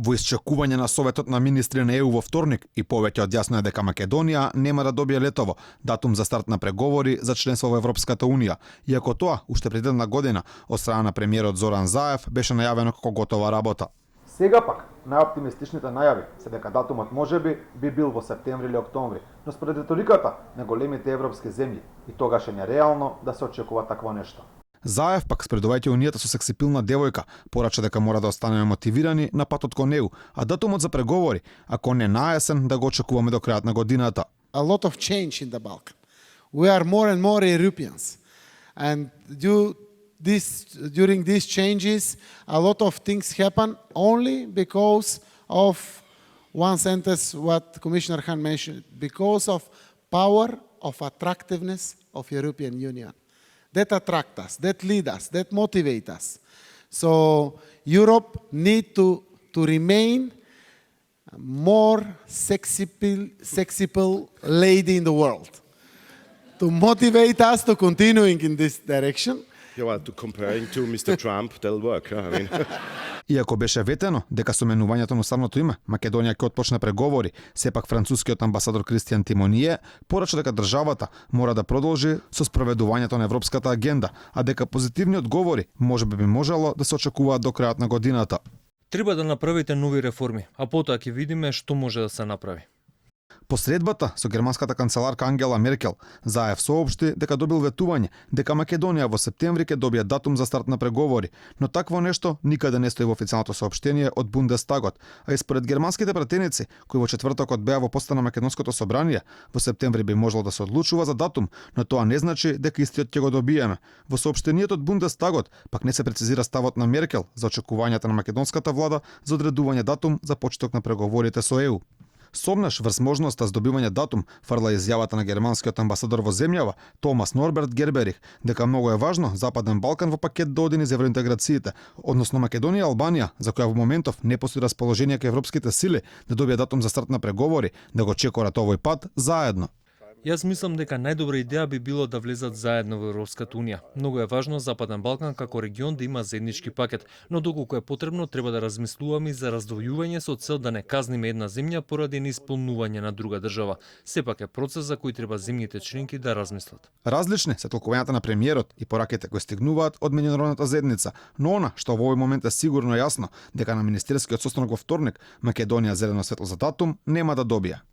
Во исчекување на Советот на министри на ЕУ во вторник и повеќе од јасно е дека Македонија нема да добие летово датум за старт на преговори за членство во Европската Унија, иако тоа уште пред една година од страна на премиерот Зоран Заев беше најавено како готова работа. Сега пак, најоптимистичните најави се дека датумот можеби би бил во септември или октомври, но според риториката на големите европски земји и тогаш е нереално да се очекува такво нешто. Заев пак спредувајќи унијата со сексипилна девојка, порача дека мора да останеме мотивирани на патот кон неу, а датумот за преговори, ако не наесен, да го очекуваме до крајот на годината. A lot of change in the Balkan. We are more and more Europeans. And during these changes, a lot of things happen only because of one sentence what Commissioner Hahn mentioned, because of power of attractiveness of European Union. That attract us, that lead us, that motivate us. So Europe need to remain more sexy lady in the world. To motivate us to continuing in this direction. Yeah, well, to comparing to Mr. Trump, that'll work. I mean. Иако беше ветено дека со менувањето на уставното име Македонија ќе отпочне преговори, сепак францускиот амбасадор Кристијан Тимоние порача дека државата мора да продолжи со спроведувањето на европската агенда, а дека позитивни одговори можеби би можело да се очекуваат до крајот на годината. Треба да направите нови реформи, а потоа ќе видиме што може да се направи. По средбата со германската канцеларка Ангела Меркел, Заев соопшти дека добил ветување дека Македонија во септември ќе добие датум за старт на преговори, но такво нешто никаде не стои во официјалното соопштение од Бундестагот, а и според германските пратеници, кои во четвртокот беа во посета на Македонското собрание, во септември би можело да се одлучува за датум, но тоа не значи дека истиот ќе го добиеме. Во соопштението од Бундестагот пак не се прецизира ставот на Меркел за очекувањата на македонската влада за одредување датум за почеток на преговорите со ЕУ. Сомнаш врз можноста за добивање датум фрла изјавата на германскиот амбасадор во земјава Томас Норберт Герберих дека многу е важно Западен Балкан во пакет да оди низ евроинтеграциите, односно Македонија и Албанија, за која во моментов не постои расположение кај европските сили да добие датум за старт на преговори, да го чекорат овој пат заедно. Јас мислам дека најдобра идеја би било да влезат заедно во Европската Унија. Многу е важно Западен Балкан како регион да има заеднички пакет, но доколку е потребно треба да размислуваме и за раздвојување со цел да не казниме една земја поради неисполнување на друга држава. Сепак е процес за кој треба земјите членки да размислат. Различни се толкувањата на премиерот и пораките кои стигнуваат од меѓународната заедница, но она што во овој момент е сигурно јасно дека на министерскиот состанок во вторник Македонија зелено светло за датум нема да добија.